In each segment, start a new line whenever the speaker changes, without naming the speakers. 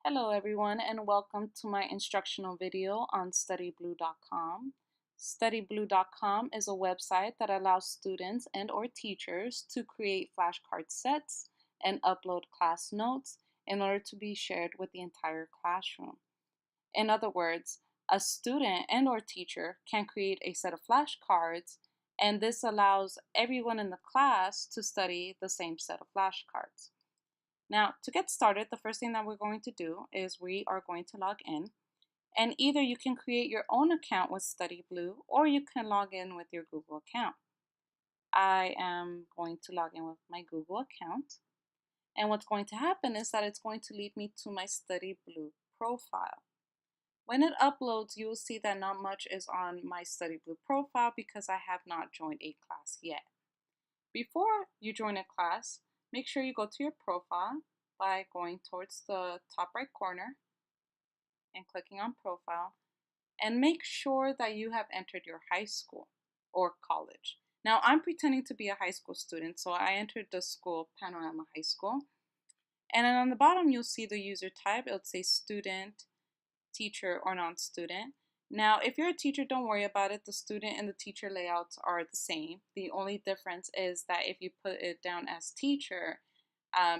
Hello everyone and welcome to my instructional video on StudyBlue.com. StudyBlue.com is a website that allows students and or teachers to create flashcard sets and upload class notes in order to be shared with the entire classroom. In other words, a student and or teacher can create a set of flashcards, and this allows everyone in the class to study the same set of flashcards. Now, to get started, the first thing that we're going to do is we are going to log in, and either you can create your own account with StudyBlue or you can log in with your Google account. I am going to log in with my Google account, and what's going to happen is that it's going to lead me to my StudyBlue profile. When it uploads, you will see that not much is on my StudyBlue profile because I have not joined a class yet. Before you join a class, make sure you go to your profile by going towards the top right corner and clicking on profile, and make sure that you have entered your high school or college. Now I'm pretending to be a high school student, so I entered the school Panorama High School. And then on the bottom you'll see the user type. It'll say student, teacher, or non-student. Now, if you're a teacher, don't worry about it. The student and the teacher layouts are the same. The only difference is that if you put it down as teacher,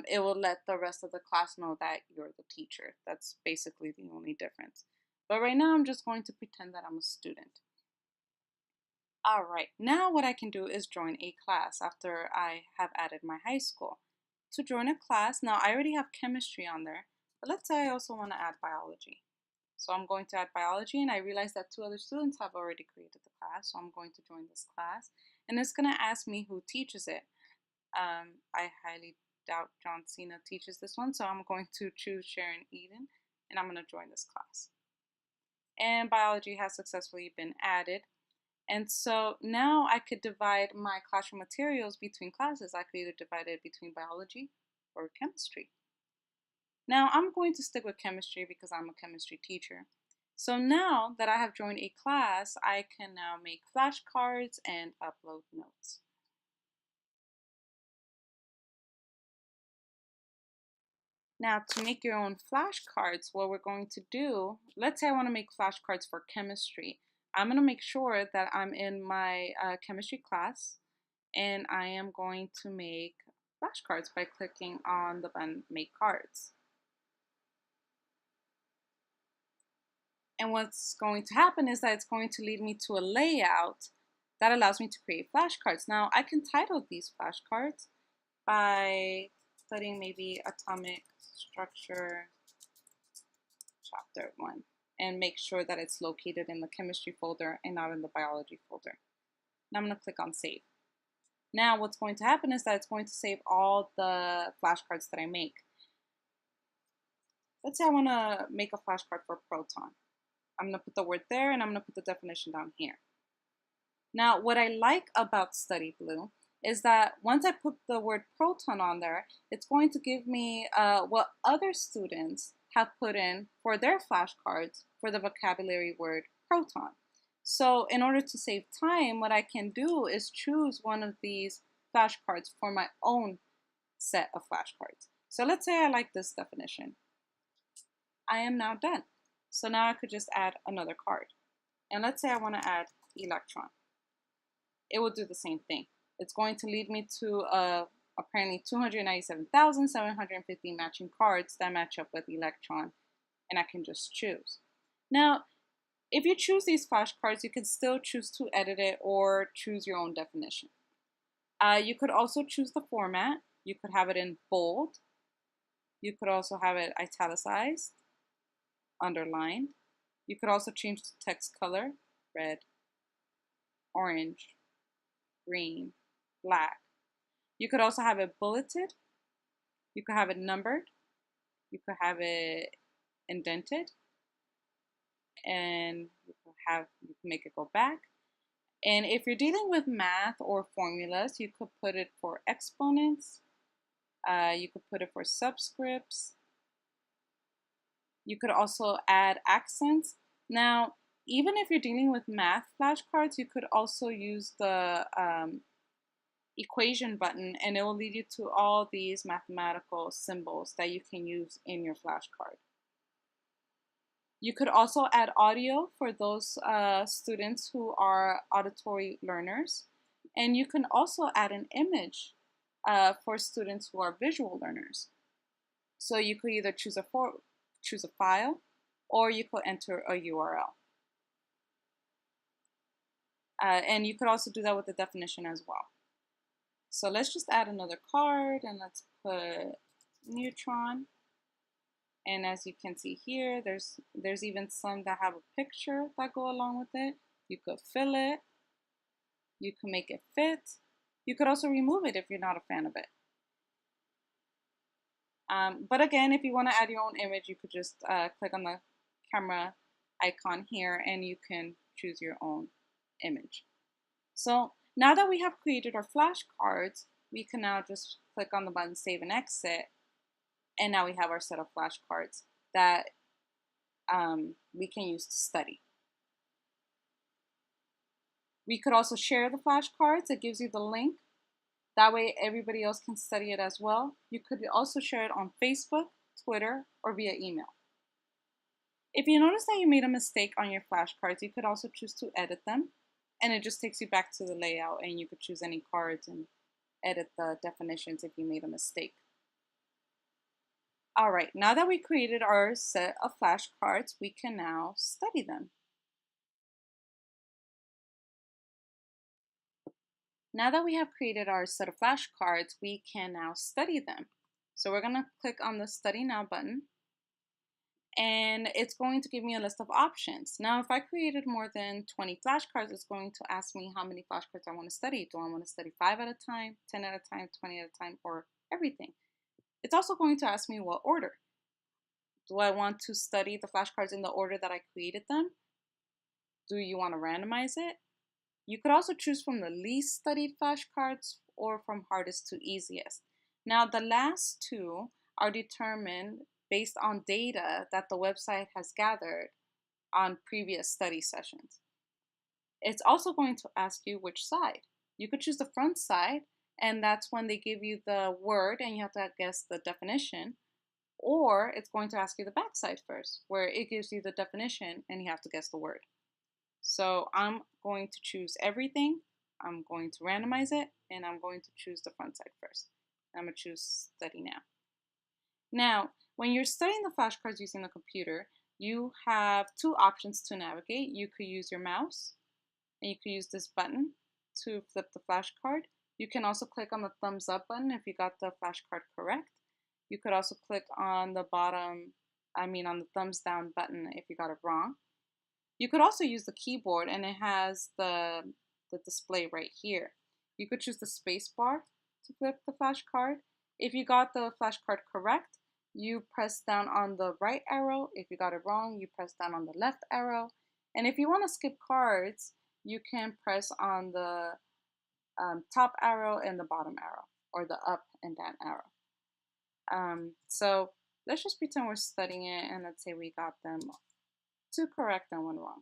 it will let the rest of the class know that you're the teacher. That's basically the only difference. But right now, I'm just going to pretend that I'm a student. All right, now what I can do is join a class after I have added my high school. To join a class, now I already have chemistry on there, but let's say I also want to add biology. So I'm going to add biology, and I realize that 2 other students have already created the class, so I'm going to join this class, and it's going to ask me who teaches it. I highly doubt John Cena teaches this one, so I'm going to choose Sharon Eden, and I'm going to join this class. And biology has successfully been added, and so now I could divide my classroom materials between classes. I could either divide it between biology or chemistry. Now I'm going to stick with chemistry because I'm a chemistry teacher. So now that I have joined a class, I can now make flashcards and upload notes. Now to make your own flashcards, what we're going to do, let's say I want to make flashcards for chemistry. I'm going to make sure that I'm in my chemistry class, and I am going to make flashcards by clicking on the button Make Cards. And what's going to happen is that it's going to lead me to a layout that allows me to create flashcards. Now I can title these flashcards by putting maybe Atomic Structure Chapter 1 and make sure that it's located in the chemistry folder and not in the biology folder. Now I'm going to click on save. Now what's going to happen is that it's going to save all the flashcards that I make. Let's say I want to make a flashcard for proton. I'm going to put the word there, and I'm going to put the definition down here. Now, what I like about StudyBlue is that once I put the word proton on there, it's going to give me what other students have put in for their flashcards for the vocabulary word proton. So in order to save time, what I can do is choose one of these flashcards for my own set of flashcards. So let's say I like this definition. I am now done. So now I could just add another card. And let's say I want to add electron. It will do the same thing. It's going to lead me to apparently 297,750 matching cards that match up with electron, and I can just choose. Now, if you choose these flashcards, you can still choose to edit it or choose your own definition. You could also choose the format. You could have it in bold. You could also have it italicized, underlined. You could also change the text color, red, orange, green, black. You could also have it bulleted. You could have it numbered. You could have it indented. And you can make it go back. And if you're dealing with math or formulas, you could put it for exponents. You could put it for subscripts. You could also add accents. Now, even if you're dealing with math flashcards, you could also use the equation button, and it will lead you to all these mathematical symbols that you can use in your flashcard. You could also add audio for those students who are auditory learners. And you can also add an image for students who are visual learners. So you could either choose a file, or you could enter a URL. And you could also do that with the definition as well. So let's just add another card, and let's put neutron. And as you can see here, there's even some that have a picture that go along with it. You could fill it. You can make it fit. You could also remove it if you're not a fan of it. But again, if you want to add your own image, you could just click on the camera icon here and you can choose your own image. So now that we have created our flashcards, we can now just click on the button Save and Exit. And now we have our set of flashcards that we can use to study. We could also share the flashcards. It gives you the link. That way everybody else can study it as well. You could also share it on Facebook, Twitter, or via email. If you notice that you made a mistake on your flashcards, you could also choose to edit them. And it just takes you back to the layout, and you could choose any cards and edit the definitions if you made a mistake. All right, now that we created our set of flashcards, we can now study them. Now that we have created our set of flashcards, we can now study them. So we're gonna click on the Study Now button, and it's going to give me a list of options. Now, if I created more than 20 flashcards, it's going to ask me how many flashcards I want to study. Do I want to study 5 at a time, 10 at a time, 20 at a time, or everything? It's also going to ask me what order. Do I want to study the flashcards in the order that I created them? Do you want to randomize it? You could also choose from the least studied flashcards or from hardest to easiest. Now, the last two are determined based on data that the website has gathered on previous study sessions. It's also going to ask you which side. You could choose the front side, and that's when they give you the word and you have to guess the definition. Or it's going to ask you the back side first, where it gives you the definition and you have to guess the word. So I'm going to choose everything. I'm going to randomize it, and I'm going to choose the front side first. I'm going to choose Study Now. Now, when you're studying the flashcards using the computer, you have two options to navigate. You could use your mouse, and you could use this button to flip the flashcard. You can also click on the thumbs up button if you got the flashcard correct. You could also click on the on the thumbs down button if you got it wrong. You could also use the keyboard, and it has the display right here. You could choose the space bar to flip the flashcard. If you got the flashcard correct, you press down on the right arrow. If you got it wrong, you press down on the left arrow. And if you want to skip cards, you can press on the top arrow and the bottom arrow, or the up and down arrow. So let's just pretend we're studying it, and let's say we got them 2 correct and 1 wrong.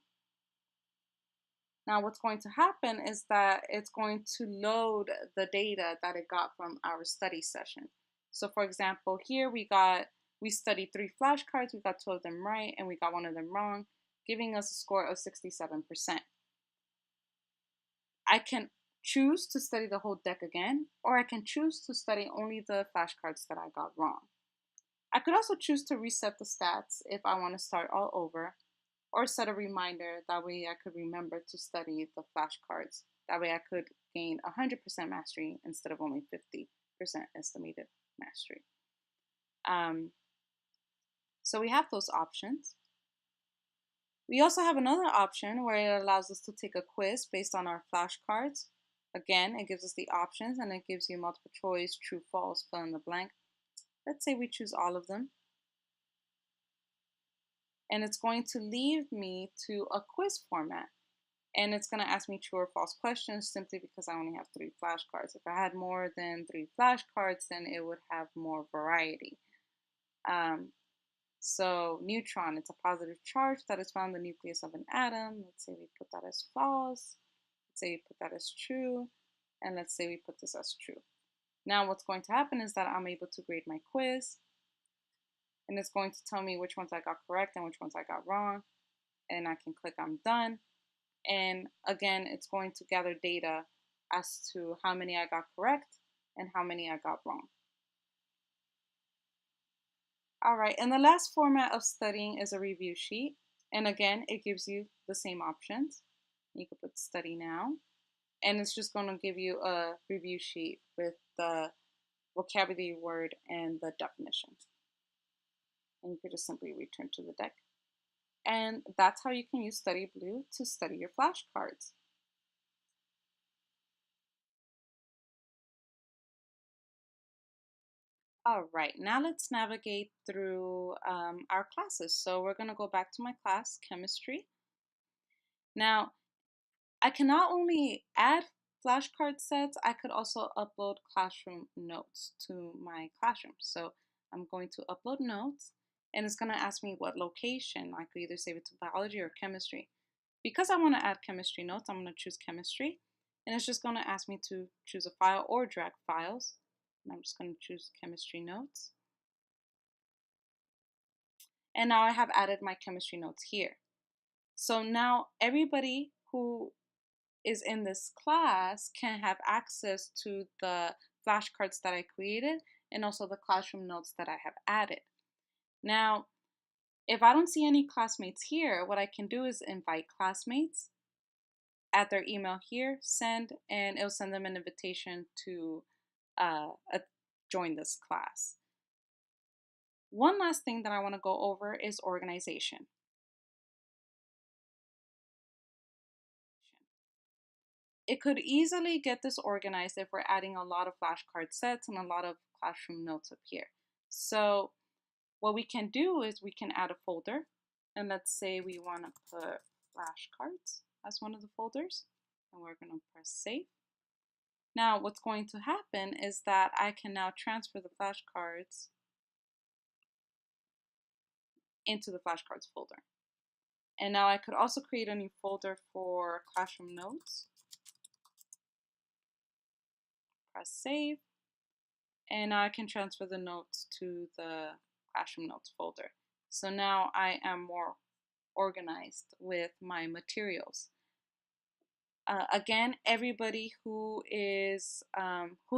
Now what's going to happen is that it's going to load the data that it got from our study session. So for example, here we studied 3 flashcards, we got 2 of them right, and we got 1 of them wrong, giving us a score of 67%. I can choose to study the whole deck again, or I can choose to study only the flashcards that I got wrong. I could also choose to reset the stats if I want to start all over, or set a reminder. That way I could remember to study the flashcards. That way I could gain 100% mastery instead of only 50% estimated mastery. So we have those options. We also have another option where it allows us to take a quiz based on our flashcards. Again, it gives us the options, and it gives you multiple choice, true, false, fill in the blank. Let's say we choose all of them. And it's going to lead me to a quiz format. And it's going to ask me true or false questions simply because I only have 3 flashcards. If I had more than 3 flashcards, then it would have more variety. So neutron, it's a positive charge that is found in the nucleus of an atom. Let's say we put that as false. Let's say we put that as true. And let's say we put this as true. Now what's going to happen is that I'm able to grade my quiz. and it's going to tell me which ones I got correct and which ones I got wrong. And I can click I'm done. And again, it's going to gather data as to how many I got correct and how many I got wrong. All right, and the last format of studying is a review sheet. And again, it gives you the same options. You can put study now, and it's just going to give you a review sheet with the vocabulary word and the definition. And you could just simply return to the deck. And that's how you can use StudyBlue to study your flashcards. All right, now let's navigate through our classes. So we're going to go back to my class, chemistry. Now, I can not only add flashcard sets, I could also upload classroom notes to my classroom. So I'm going to upload notes, and it's going to ask me what location. I could either save it to biology or chemistry. Because I want to add chemistry notes, I'm going to choose chemistry, and it's just going to ask me to choose a file or drag files. And I'm just going to choose chemistry notes. And now I have added my chemistry notes here. So now everybody who is in this class can have access to the flashcards that I created and also the classroom notes that I have added. Now, if I don't see any classmates here, what I can do is invite classmates, add their email here, send, and it'll send them an invitation to join this class. One last thing that I want to go over is organization. It could easily get disorganized if we're adding a lot of flashcard sets and a lot of classroom notes up here. So what we can do is we can add a folder, and let's say we want to put flashcards as one of the folders, and we're going to press save. Now what's going to happen is that I can now transfer the flashcards into the flashcards folder. And now I could also create a new folder for classroom notes. Press save. And now I can transfer the notes to the classroom notes folder. So now I am more organized with my materials. Again, everybody who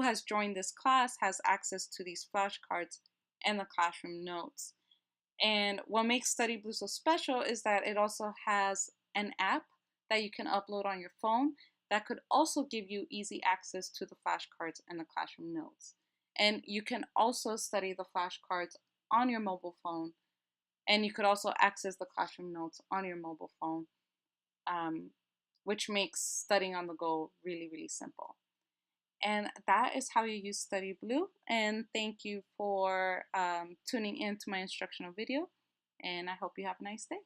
has joined this class has access to these flashcards and the classroom notes. And what makes StudyBlue so special is that it also has an app that you can upload on your phone that could also give you easy access to the flashcards and the classroom notes. And you can also study the flashcards on your mobile phone, and you could also access the classroom notes on your mobile phone, which makes studying on the go really, really simple. And that is how you use StudyBlue. And thank you for tuning in to my instructional video. And I hope you have a nice day.